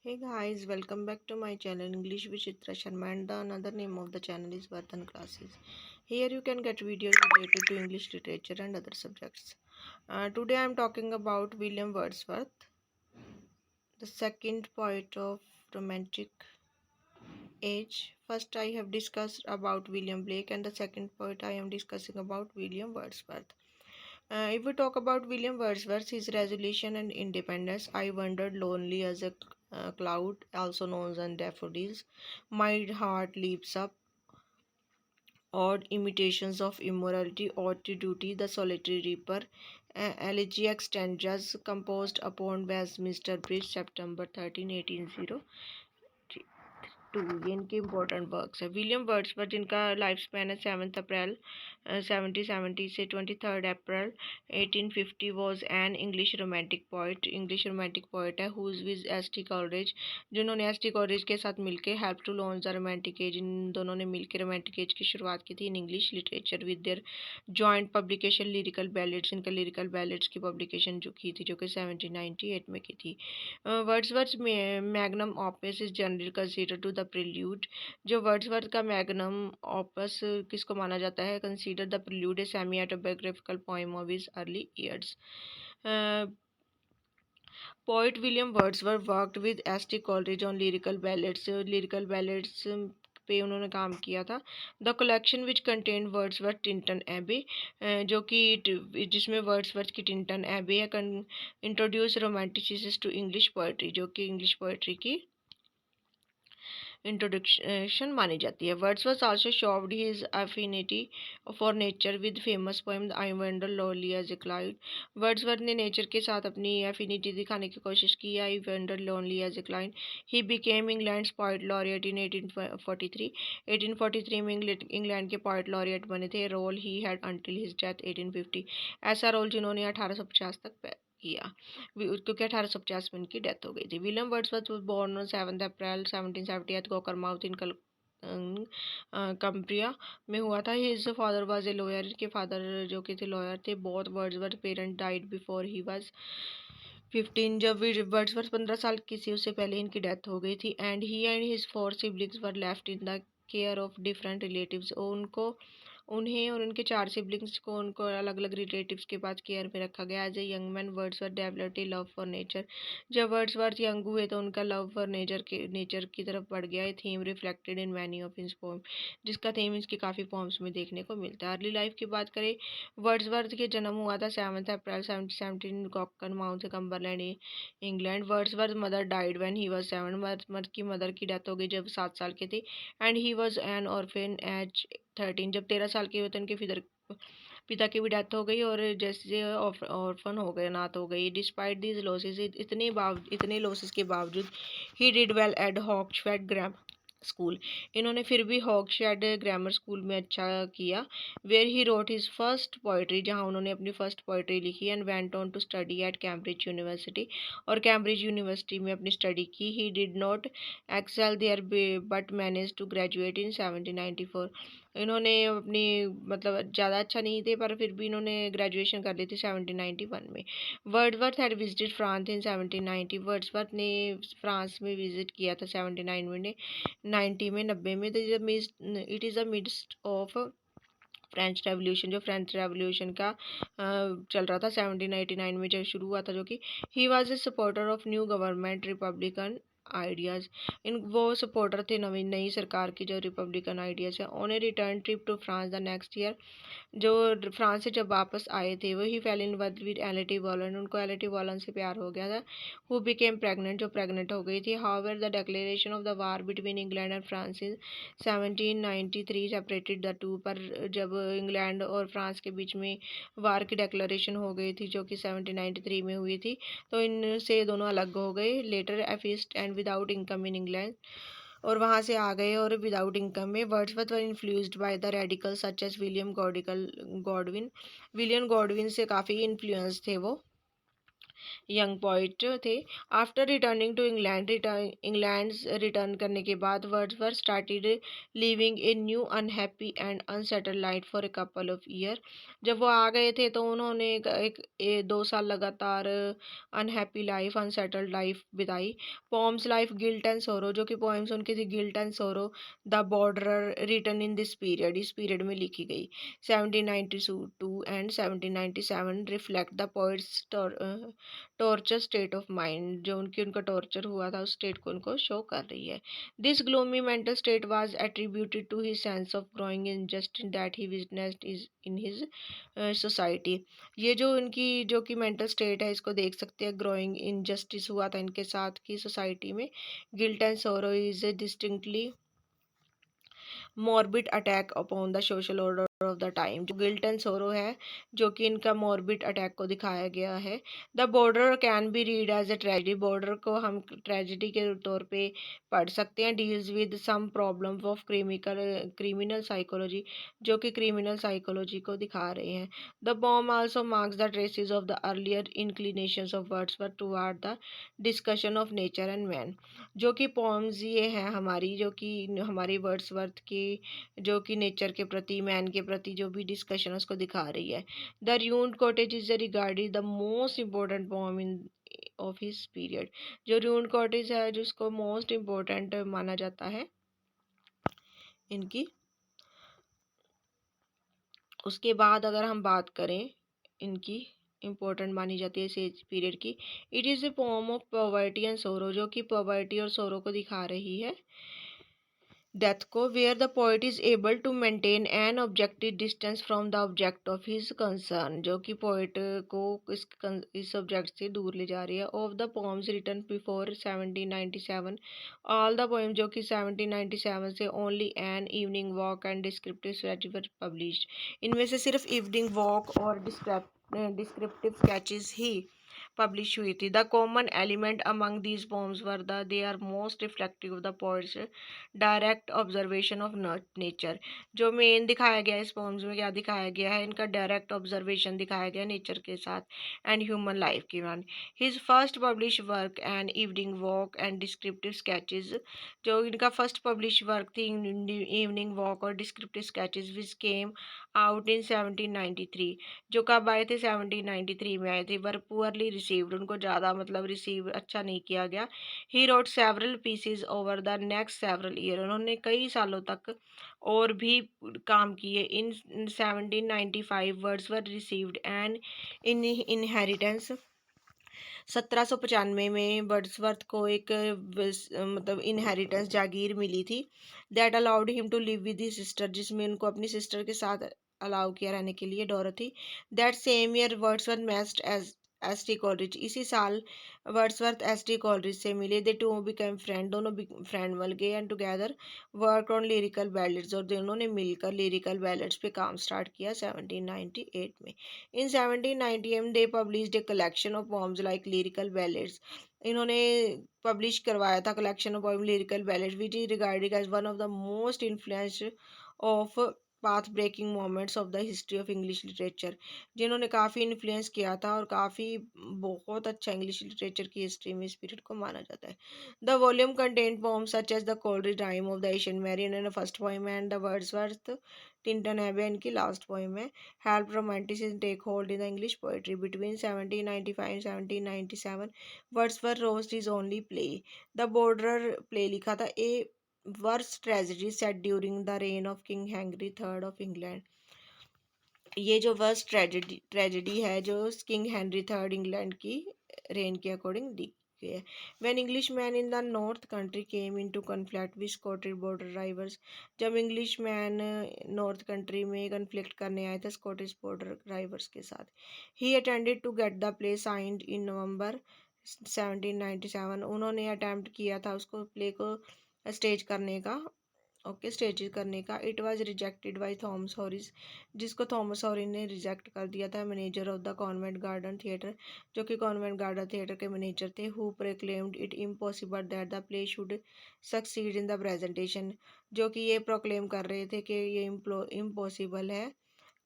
Hey guys, welcome back to my channel English with Chitra Sharma, and the another name of the channel is Vardhan Classes. Here you can get videos related to English literature and other subjects. Today I am talking about William Wordsworth, the second poet of Romantic age. First I have discussed about William Blake, and the second poet I am discussing about William Wordsworth. If we talk about William Wordsworth, his resolution and independence, I wandered lonely as a cloud, also known as daffodils. My heart leaps up, odd imitations of immorality, odd to duty, the solitary reaper, elegiac stanzas composed upon Westminster Bridge, September 13, 1802, ये इनके important works है। William Wordsworth जिनका life span है 7 April 1770 से 23 April 1850 was an English romantic poet है whose with S T Coleridge, जिन्होंने S T Coleridge के साथ मिलकर help to launch the romantic age, इन दोनों ने मिलकर रोमांटिक एज की शुरुआत की थी in English literature with their joint publication lyrical ballads, इनका लिरिकल बैलेट्स की पब्लिकेशन जो की थी जो कि 1798 में की थी। Wordsworth magnum opus is generally consider to the prelude, जो वर्ड्सवर्थ का मैग्नम ऑपस किसको माना जाता है, consider the prelude a semi autobiographical poem of his early years. Poet William Wordsworth worked with S T Coleridge on lyrical ballads पे उन्होंने काम किया था। The collection which contain Wordsworth Tintern Abbey, जो कि जिसमें वर्ड्सवर्थ की टिंटन एबे है, introduce romanticism to English poetry, जो कि इंग्लिश पोएट्री की इंट्रोडक्शन मानी जाती है। Wordsworth also showed his affinity for nature with famous poem I wander lonely as a cloud. Wordsworth ने नेचर के साथ अपनी एफिनिटी दिखाने की कोशिश की। I wander lonely as a cloud. He became England's poet laureate in 1843। 1843 में England के पोएट लॉरिएट बने थे। Role he had until his death 1850। ऐसा रोल जिन्होंने 1850 तक किया, क्योंकि 1850 में इनकी डेथ हो गई थी। William Wordsworth was born on 7 April 1770 at Cockermouth in Cumbria में हुआ था। His father was a lawyer, के फादर जो कि थे लॉयर थे। Both Wordsworth parent died before he was 15, जब वर्ड्सवर्थ 15 साल की थी उससे पहले इनकी डेथ हो गई थी। And he and his 4 siblings were left in the care of different relatives, उनको उन्हें और उनके 4 सिबलिंग्स को उनको अलग अलग रिलेटिव्स के पास केयर में रखा गया। As a young man Wordsworth developed a love for nature, जब वर्ड्सवर्थ यंग हुए तो उनका लव फॉर नेचर की तरफ बढ़ गया है। Theme reflected in many of his poem, जिसका थीम इसके काफ़ी पोम्स में देखने को मिलता है। अर्ली लाइफ की बात करें, वर्ड्सवर्थ के जन्म हुआ था 7 April 1717 Cockermouth Cumberland England. Wordsworth mother died when he was 7, Wordsworth की मदर की डेथ हो गई जब 7 साल के थे। And he was an orphan age 13, जब 13 साल के हुए तो उनके पिता की भी डेथ हो गई और जैसे ऑर्फन हो गए, अनाथ हो गई। डिस्पाइट दीज लॉसेस, इतने लॉसेस के बावजूद he did well at Hawkshead grammar school, इन्होंने फिर भी हॉक्सफेड ग्रामर स्कूल में अच्छा किया। Where he wrote his first poetry, जहाँ उन्होंने अपनी फर्स्ट पोइट्री लिखी। And went on to study at Cambridge university, और कैम्ब्रिज यूनिवर्सिटी में अपनी स्टडी की। He did not excel there but manage to graduate in 1794, इन्होंने अपनी मतलब ज़्यादा अच्छा नहीं थे पर फिर भी इन्होंने ग्रेजुएशन कर ली थी 1791 में। Wordsworth had visited France in 1790, Wordsworth ने फ्रांस में विजिट किया था 1790 में, 90 में। It is a midst of French revolution, जो फ्रेंच रेवोल्यूशन का चल रहा था 1789 में जब शुरू हुआ था, जो कि he was a supporter of new government republican ideas, इन वो सपोर्टर थे नई सरकार की जो रिपब्लिकन आइडियाज़ है। On a return trip to France the next year, जो फ्रांस से जब वापस आए थे वो he fell in love with Eliti Vallon, उनको एलिटी वॉलन से प्यार हो गया था। हु बिकेम प्रेग्नेंट, जो प्रेग्नेंट हो गई थी। However the declaration of the war between England and France in 1793 separated the two, पर जब इंग्लैंड और फ्रांस के बीच में वार की डिक्लेरेशन हो गई थी जो कि 1793 में हुई थी, तो इनसे दोनों अलग हो गए। लेटर एफिस्ट and without income in England, और वहाँ से आ गए और विदाउट इनकम में। Wordsworth were influenced by the radical such as Godwin, William Godwin से काफ़ी इन्फ्लुएंस थे वो। यंग पोइट थे। After returning to England return करने के बाद Wordsworth started living a new unhappy and unsettled life for a couple of year. जब वो आ गए थे तो उन्होंने 2 साल लगातार अनहैप्पी लाइफ, अनसेटल्ड लाइफ बिताई। Poems life guilt and sorrow, जो कि पोएम्स उनकी थी guilt and sorrow the borderer, written in this period, इस पीरियड में लिखी गई। 1792 and 1797 reflect the poet's torture state of mind, जो उनका टॉर्चर हुआ था उस स्टेट को उनको शो कर रही है। This gloomy mental state was attributed to his sense of growing injustice that he witnessed is in his society. ये जो उनकी जो कि मेंटल स्टेट है, इसको देख सकते हैं, ग्रोइंग इनजस्टिस हुआ था इनके साथ की सोसाइटी में। गिल्ट एंड सोरो is distinctly morbid attack upon the social order of the time. जो गिल्ट एंड सोरो है, जो कि इनका मॉर्बिड अटैक को दिखाया गया है। The border can be read as a tragedy, border को हम ट्रेजिडी के तौर पे पढ़ सकते हैं। Deals with some problem of criminal psychology, जो कि क्रिमिनल साइकोलॉजी को दिखा रहे हैं। The poem also marks the traces of the earlier inclinations of Wordsworth toward the discussion of nature and man. जो कि पोम्स ये हैं हमारी, जो कि हमारी वर्ड्सवर्थ की जो कि नेचर के प्रति, मैन के प्रति जो भी डिस्कशन उसको दिखा रही है। The ruined cottage is regarded the most important poem in of his period. जो र्यून्ड कॉटेज है, जिसको मोस्ट इम्पोर्टेंट माना जाता है इनकी। उसके बाद अगर हम बात करें इनकी इम्पोर्टेंट मानी जाती है इस पीरियड की, it is a pome of poverty and sorrow, जो कि पॉवर्टी और सोरो को दिखा रही है, डेथ को। Where the poet is able to maintain an objective distance from the object of his concern, जो कि पोइट को इस ऑब्जेक्ट से दूर ले जा रही है। Of the poems written before 1797, all the poem जो कि 1797 से only an evening walk and descriptive sketches were published, इनमें से सिर्फ इवनिंग वॉक और डिस्क्रिप्टिव स्केचेस ही पब्लिश हुई थी। The common element among these poems were the they are most reflective of the poet's direct observation of nature. जो मेन दिखाया गया है इस पोम्स में, क्या दिखाया गया है, इनका डायरेक्ट ऑब्जर्वेशन दिखाया गया नेचर के साथ एंड ह्यूमन लाइफ के बारे में। His first publish work N evening walk and descriptive sketches, जो इनका फर्स्ट पब्लिश वर्क थी इवनिंग वॉक और descriptive sketches, which came out in 1793। जो कब आए थे, 1793 में आए थे। वर पुअरली रिसीव्ड, उनको ज़्यादा मतलब रिसीव अच्छा नहीं किया गया। He wrote several pieces over the next several year, उन्होंने कई सालों तक और भी काम किए। इन 1795 Wordsworth received an in inheritance, 1795 में वर्ड्सवर्थ को एक मतलब इनहेरिटेंस, जागीर मिली थी। That allowed him to live with his sister, जिसमें उनको अपनी सिस्टर के साथ अलाउ किया रहने के लिए, Dorothy. That same year Wordsworth met as S T Coleridge, इसी साल वर्ड्सवर्थ एस टी कॉलरिज से मिले। दे टू बिकम फ्रेंड, दोनों फ्रेंड बन गए। And together work on lyrical ballads, और दोनों ने मिलकर लिरिकल बैलेट्स पे काम स्टार्ट किया 1798 में। In 1798 they published a collection of poems like lyrical ballads, इन्होंने पब्लिश करवाया था collection of poem lyrical ballads, which is regarded as one of the most influence of path breaking moments of the history of English literature, जिन्होंने काफ़ी influence किया था और काफ़ी बहुत अच्छा इंग्लिश लिटरेचर की हिस्ट्री में इस पीरियड को माना जाता है। The volume content poems such as the Coleridge rime of the ancient mariner and first poem, and the Wordsworth Tintern Abbey इनकी लास्ट पोएम है। Help romanticism take hold in the English poetry between 1795 and 1797। Wordsworth wrote his only play, the border play लिखा था, a verse tragedy set during the reign of king Henry third of England. ये जो verse tragedy है जो king Henry third England की reign के according दी गई है। When English man in the north country came in to conflict with Scottish border rivals, जब इंग्लिश मैन नॉर्थ कंट्री में कन्फ्लिक्ट करने आए थे स्कॉटिश बॉर्डर राइवल्स के साथ। He attended to get the play signed in November 1797, उन्होंने attempt किया था उसको प्ले को स्टेज करने का, स्टेज करने का। It was rejected by Thomas हॉरिस, जिसको थॉमस हॉरिस ने रिजेक्ट कर दिया था, manager of the convent garden theatre, जो कि कॉन्वेंट गार्डन थिएटर के मैनेजर थे। Who proclaimed it impossible that the play should succeed in the presentation, जो कि ये प्रोक्लेम कर रहे थे कि ये इम्पॉसिबल है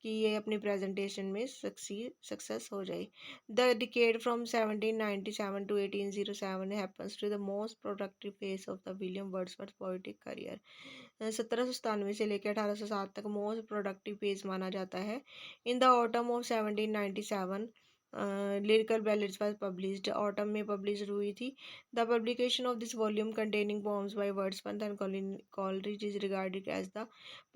कि ये अपनी प्रेजेंटेशन में सक्सेस हो जाए। The decade from 1797 to 1807 happens to the most productive phase of the William Wordsworth poetic career. 1797 से लेकर 1807 तक मोस्ट प्रोडक्टिव फेज माना जाता है। In the autumn of 1797 lyrical ballads was published। Autumn में पब्लिश हुई थी। The publication of this volume containing poems by Wordsworth and Coleridge is regarded as the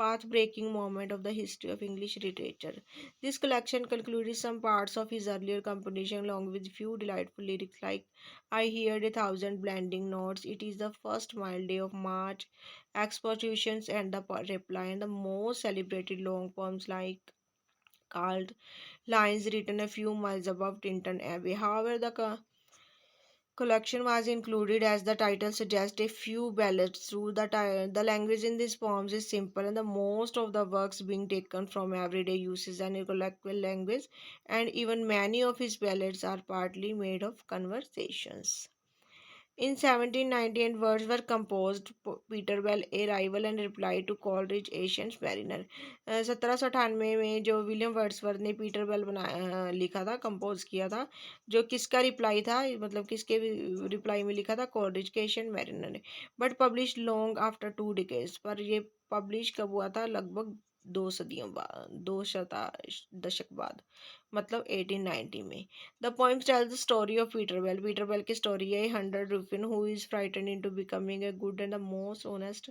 path-breaking moment of the history of English literature. This collection concluded some parts of his earlier composition along with few delightful lyrics like I heard a thousand blending notes, it is the first mild day of March, expositions and the reply, and the most celebrated long poems like called lines written a few miles above Tinton Abbey. However, the collection was included as the title suggests a few ballads through the language in these poems is simple and the most of the works being taken from everyday uses and a colloquial language, and even many of his ballads are partly made of conversations. In 1798, words were composed Peter Bell, a rival and reply to Coleridge, Ancient Mariner। 1798 में जो William Wordsworth ने Peter bell लिखा था, compose किया था, जो किसका reply था, मतलब किसके रिप्लाई में लिखा था, कोलरिज के एशियन मैरिनर ने। But publish long after 2 decades, पर ये पब्लिश कब हुआ था, लगभग 2 सदियों बाद, दशक बाद, मतलब 1890 में। The poem tells the story of Peter Bell. Peter Bell की story है, a hundred ruffian who is frightened into becoming a good and the most honest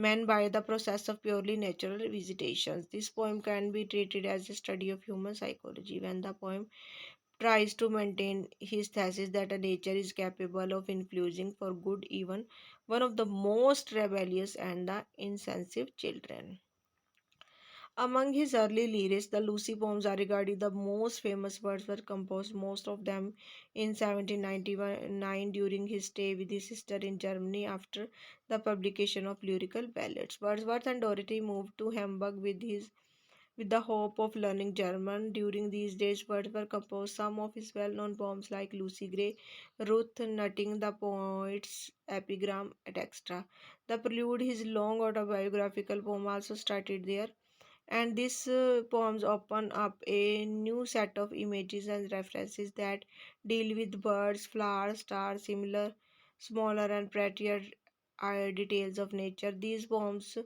man by the process of purely natural visitations. This poem can be treated as a study of human psychology. When the poem tries to maintain his thesis that a nature is capable of influencing for good even one of the most rebellious and the insensitive children. Among his early lyrics, the Lucy poems are regarded the most famous. Words were composed, most of them in 1799 during his stay with his sister in Germany after the publication of lyrical ballads. Wordsworth and Dorothy moved to Hamburg with the hope of learning German. During these days, Wordsworth composed some of his well-known poems like Lucy Gray, Ruth Nutting, the Poet's Epigram, etc. The Prelude, his long autobiographical poem, also started there, and these poems open up a new set of images and references that deal with birds, flowers, stars, similar, smaller, and prettier details of nature. These poems,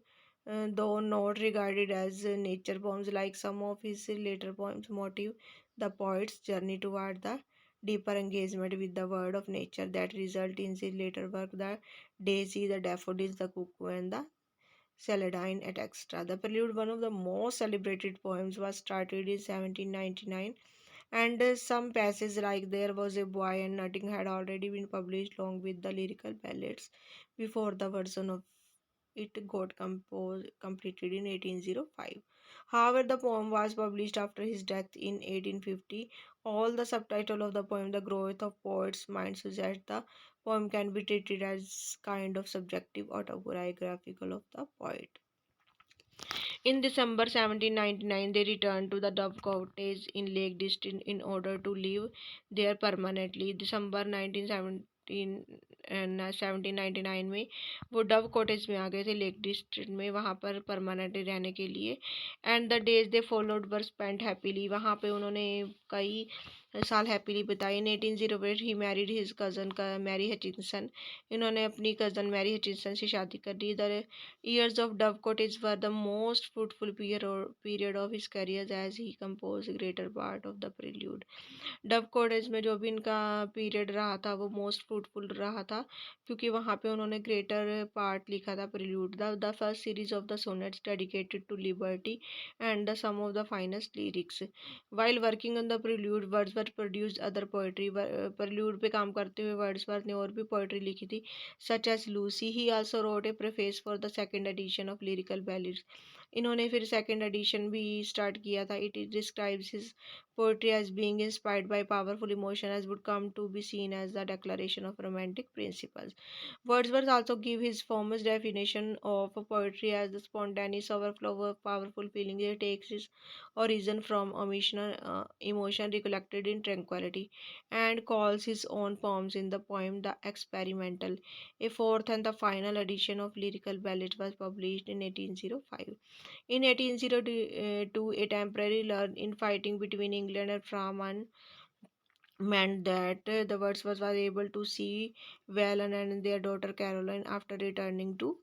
though not regarded as nature poems like some of his later poems, motive the poet's journey toward the deeper engagement with the world of nature that result in his later work, the daisy, the daffodils, the cuckoo, and the Celandine et extra. The Prelude, one of the most celebrated poems, was started in 1799, and some passages like There Was a Boy and Nothing had already been published along with the lyrical ballads before the version of it got completed in 1805. However, the poem was published after his death in 1850. All the subtitle of the poem, The Growth of Poet's Mind, suggests the poem can be treated as kind of subjective autobiographical of the poet. In December 1799, they returned to the Dove Cottage in Lake District in order to live there permanently. December 1799 में वो Dove cottage में आ गए थे lake district में, वहाँ पर permanently रहने के लिए। And the days they followed were spent happily, वहाँ पे उन्होंने कई साल हैप्पीली बिताई। In 1808 he married his cousin का मैरी हचिनसन, इन्होंने अपनी कज़न मैरी हचिनसन से शादी कर दी। The years of Dove Cottage were the most fruitful period of his career as he composed greater part of the prelude. Dove cottage में जो भी इनका पीरियड रहा था वो मोस्ट फ्रूटफुल रहा था, क्योंकि वहाँ पे उन्होंने ग्रेटर पार्ट लिखा था prelude, the first series of the sonnets dedicated to liberty and the some of the finest lyrics. While working on the prelude Wordsworth produced other poetry, prelude पे काम करते हुए वर्ड्सवर्थ ने और भी पोएट्री लिखी थी, such as Lucy. He also wrote a preface for the second edition of lyrical ballads, इन्होंने फिर सेकेंड एडिशन भी स्टार्ट किया था। It describes his poetry as being inspired by powerful emotion as would come to be seen as the declaration of romantic principles. Wordsworth also gave his famous definition of poetry as the spontaneous overflow of powerful feeling. It takes its origin from emotion recollected in tranquility, and calls his own poems in the poem The Experimental. A fourth and the final edition of Lyrical Ballad was published in 1805. In 1802, a temporary lull in fighting between England and France meant that the Wordsworth was able to see Valen and their daughter Caroline after returning to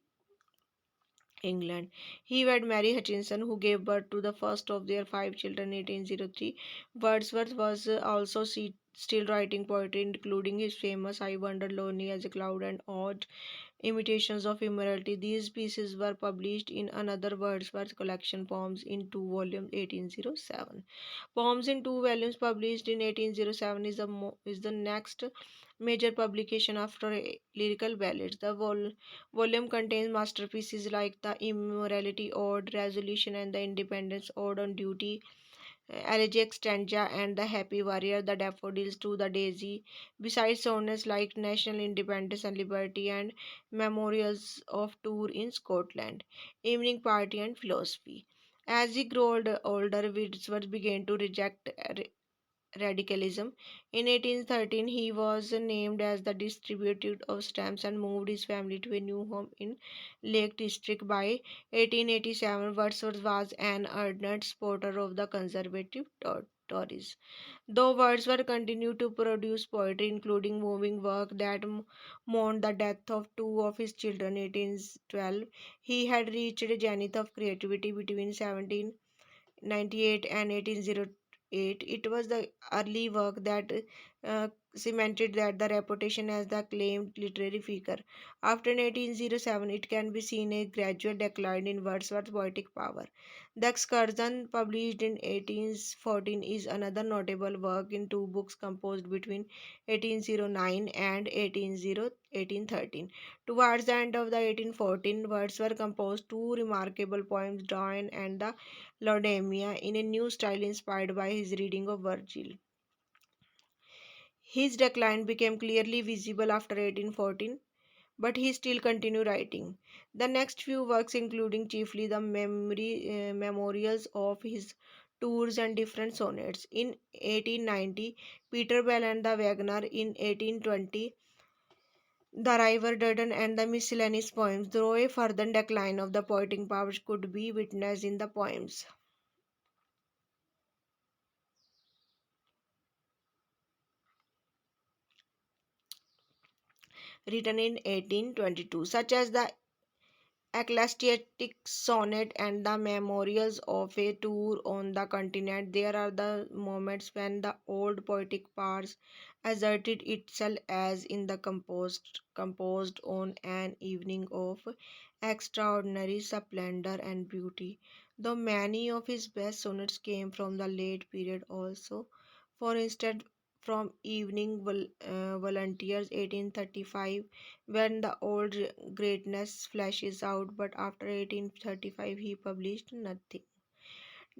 England. He wed Mary Hutchinson, who gave birth to the first of their five children in 1803. Wordsworth was also still writing poetry, including his famous I Wonder Lonely as a Cloud and Odd Imitations of Immortality. These pieces were published in another Wordsworth collection, Poems in Two Volumes, 1807. Poems in Two Volumes, published in 1807, is the next major publication after Lyrical Ballads. The volume contains masterpieces like The Immorality Ode, Resolution, and The Independence Ode on Duty, Elegiac Stanza, and The Happy Warrior, The Daffodils to the Daisy, besides sonnets like National Independence and Liberty and Memorials of Tour in Scotland, Evening Party, and Philosophy. As he grew older, Wordsworth began to reject radicalism. In 1813, he was named as the distributor of stamps and moved his family to a new home in Lake District. By 1887, Wordsworth was an ardent supporter of the conservative Tories. Though Wordsworth continued to produce poetry, including moving work that mourned the death of two of his children in 1812, he had reached a zenith of creativity between 1798 and 1808. It was the early work that cemented that the reputation as the acclaimed literary figure. After 1807, it can be seen a gradual decline in Wordsworth's poetic power. The Excursion, published in 1814, is another notable work in two books composed between 1809 and 1813. Towards the end of the 1814, Wordsworth composed two remarkable poems, Dawn and the Laodamia, in a new style inspired by his reading of Virgil. His decline became clearly visible after 1814, but he still continued writing. The next few works, including chiefly the memorials of his tours and different sonnets, in 1890, Peter Bell and the Wagner in 1820, the River Dudden and the miscellaneous poems, though a further decline of the poetic powers could be witnessed in the poems written in 1822, such as the ecclesiastic sonnet and the memorials of a tour on the continent. There are the moments when the old poetic pars asserted itself, as in the composed on an evening of extraordinary splendor and beauty. Though many of his best sonnets came from the late period also. For instance, from Evening Volunteers 1835, when the old greatness flashes out, but after 1835 he published nothing.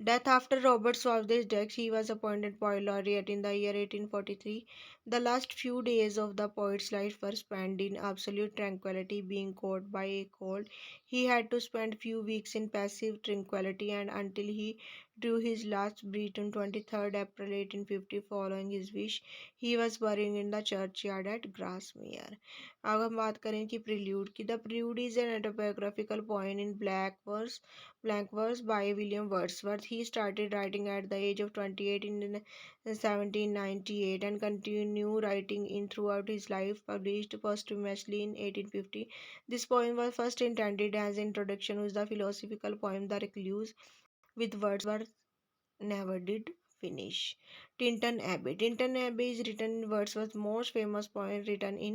Death. After Robert Southey's death, he was appointed poet laureate in the year 1843. The last few days of the poet's life were spent in absolute tranquillity, being caught by a cold. He had to spend few weeks in passive tranquillity, and until he drew his last breath on 23rd April 1850, following his wish, he was buried in the churchyard at Grasmere. अब हम बात करें कि prelude की the prelude is an autobiographical poem in blank verse by William Wordsworth. He started writing at the age of 28 in 1798 and continued writing in throughout his life, published posthumously in 1850. This poem was first intended as an introduction to the philosophical poem The Recluse, with Wordsworth never did finish. Tinton Abbey. Tinton Abbey is written in Wordsworth's most famous poem, written in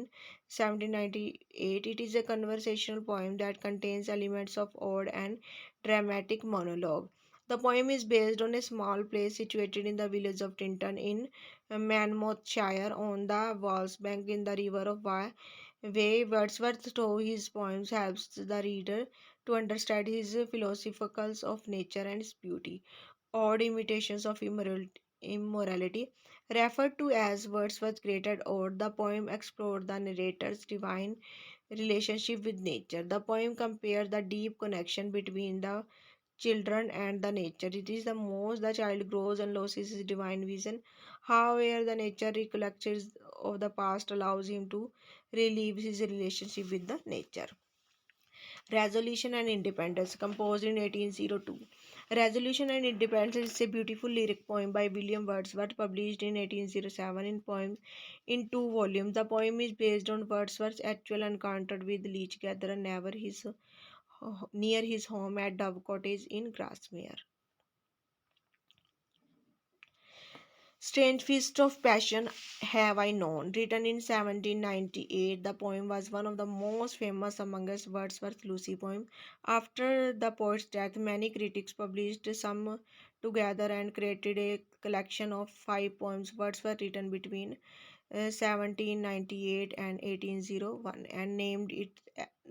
1798. It is a conversational poem that contains elements of ode and dramatic monologue. The poem is based on a small place situated in the village of Tinton in Monmouthshire, on the Walls bank in the River of Way. Wordsworth, through his poems, helps the reader to understand his philosophicals of nature and its beauty. Odd imitations of immorality, referred to as Wordsworth's greatest ode, the poem explored the narrator's divine relationship with nature. The poem compares the deep connection between the children and the nature. It is the most the child grows and loses his divine vision. However, the nature recollections of the past allows him to relive his relationship with the nature. Resolution and Independence, composed in 1802. Resolution and Independence is a beautiful lyric poem by William Wordsworth, published in 1807 in poems in two volumes. The poem is based on Wordsworth's actual encounter with leech gatherer near his home at Dove Cottage in Grasmere. Strange Feast of Passion Have I Known, written in 1798, the poem was one of the most famous amongst Wordsworth's Lucy poems. After the poet's death, many critics published some together and created a collection of five poems Wordsworth written between 1798 and 1801 and named it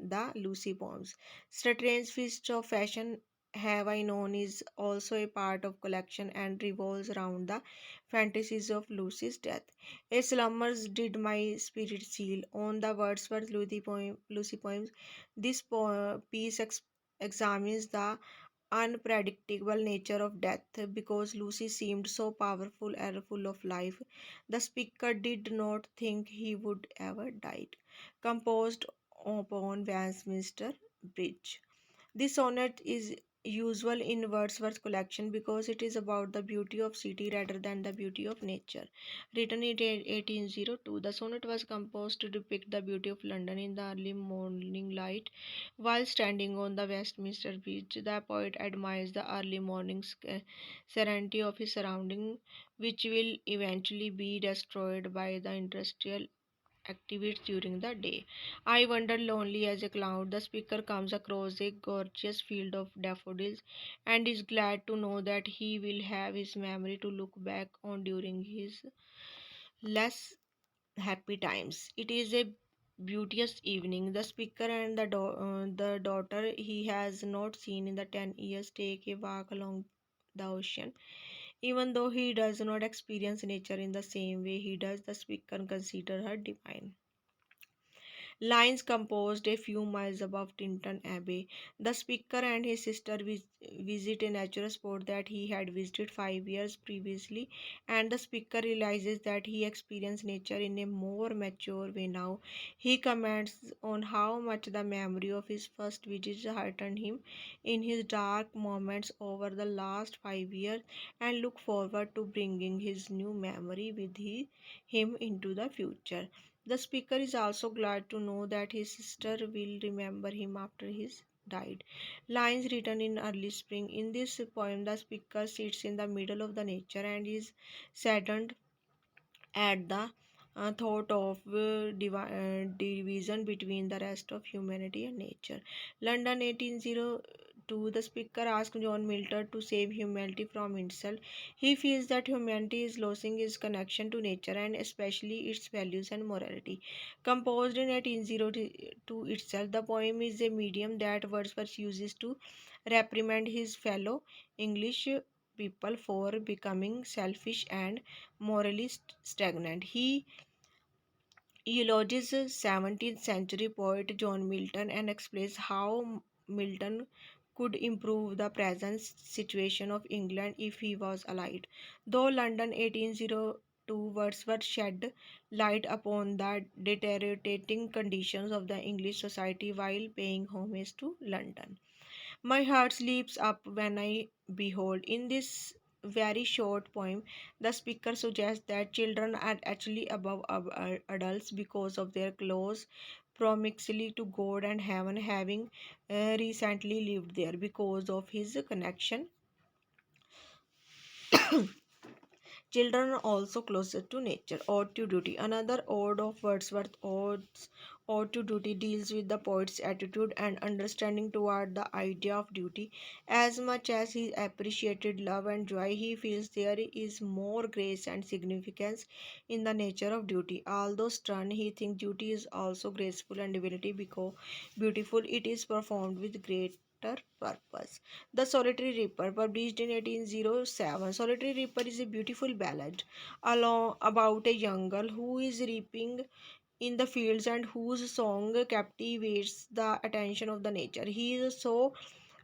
the Lucy Poems. Strange Feast of Fashion Have I Known is also a part of collection and revolves around the fantasies of Lucy's death. A slumbers did my spirit seal on the Wordsworth Lucy poems. This piece examines the unpredictable nature of death because Lucy seemed so powerful and full of life. The speaker did not think he would ever die. Composed upon Westminster Bridge. This sonnet is usual in Wordsworth's collection because it is about the beauty of city rather than the beauty of nature. Written in 1802, the sonnet was composed to depict the beauty of London in the early morning light. While standing on the Westminster Bridge, the poet admires the early morning serenity of his surrounding, which will eventually be destroyed by the industrial activities during the day. I wander lonely as a cloud. The speaker comes across a gorgeous field of daffodils and is glad to know that he will have his memory to look back on during his less happy times. It is a beauteous evening. The speaker and the daughter he has not seen in the 10 years take a walk along the ocean. Even though he does not experience nature in the same way he does, the speaker consider her divine. Lines composed a few miles above Tinton Abbey. The speaker and his sister visit a natural spot that he had visited 5 years previously, and the speaker realizes that he experienced nature in a more mature way now. He comments on how much the memory of his first visit heartened him in his dark moments over the last 5 years and look forward to bringing his new memory with him into the future. The speaker is also glad to know that his sister will remember him after his died. Lines written in early spring. In this poem, the speaker sits in the middle of the nature and is saddened at the thought of division between the rest of humanity and nature. London 1802, the speaker asked John Milton to save humanity from itself. He feels that humanity is losing its connection to nature and especially its values and morality. Composed in 1802 itself, the poem is a medium that Wordsworth uses to reprimand his fellow English people for becoming selfish and morally stagnant. He eulogizes 17th century poet John Milton and explains how Milton could improve the present situation of England if he was alive. Though London 1802, Wordsworth shed light upon the deteriorating conditions of the English society while paying homage to London. My heart leaps up when I behold. In this very short poem, the speaker suggests that children are actually above adults because of their close proximity to God and heaven, having recently lived there because of his connection. Children are also closer to nature. Ode to Duty. Another ode of Wordsworth's Ode to Duty deals with the poet's attitude and understanding toward the idea of duty. As much as he appreciated love and joy, he feels there is more grace and significance in the nature of duty. Although stern, he thinks duty is also graceful and divinity because beautiful it is performed with greater purpose. The Solitary Reaper, published in 1807. Solitary Reaper is a beautiful ballad about a young girl who is reaping in the fields and whose song captivates the attention of the nature. He is so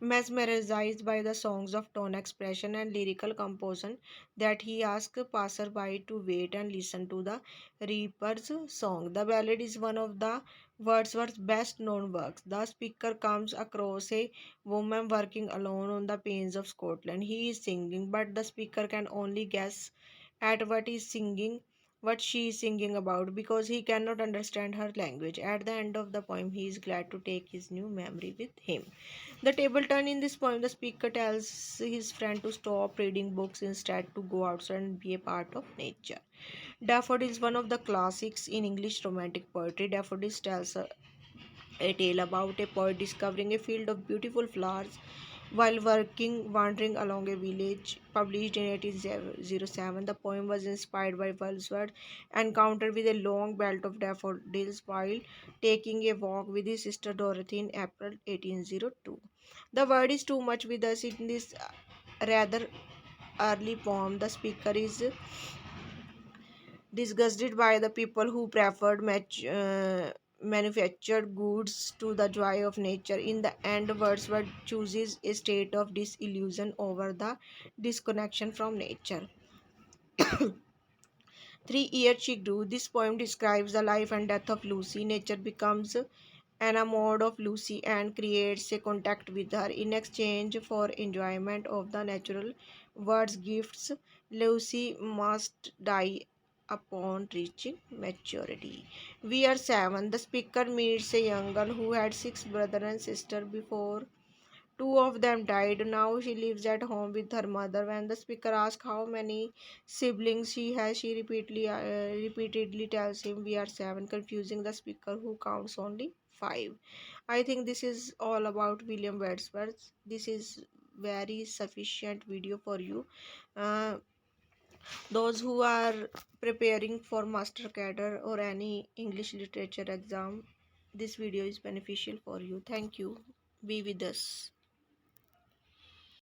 mesmerized by the songs of tone expression and lyrical composition that he asked passerby to wait and listen to the reaper's song. The ballad is one of the Wordsworth's best known works. The speaker comes across a woman working alone on the plains of Scotland. He is singing, but the speaker can only guess at what she is singing about because he cannot understand her language. At the end of the poem, he is glad to take his new memory with him. The table turn in this poem, the speaker tells his friend to stop reading books, instead to go outside and be a part of nature. Daffodils is one of the classics in English romantic poetry. Daffodils tells a tale about a poet discovering a field of beautiful flowers while wandering along a village. Published in 1807, the poem was inspired by Wordsworth's encounter with a long belt of daffodils while taking a walk with his sister Dorothy in April 1802. The word is too much with us in this rather early poem. The speaker is disgusted by the people who preferred manufactured goods to the joy of nature. In the end, Wordsworth chooses a state of disillusion over the disconnection from nature. 3 years she grew. This poem describes the life and death of Lucy. Nature becomes enamored of Lucy and creates a contact with her. In exchange for enjoyment of the natural world's gifts, Lucy must die upon reaching maturity. We are seven. The speaker meets a young girl who had six brothers and sisters before. Two of them died. Now she lives at home with her mother. When the speaker asks how many siblings she has, she repeatedly tells him we are seven, confusing the speaker who counts only five. I think this is all about William Wordsworth. This is very sufficient video for you. Uh, those who are preparing for master cadre or any English literature exam, this video is beneficial for you. Thank you. Be with us.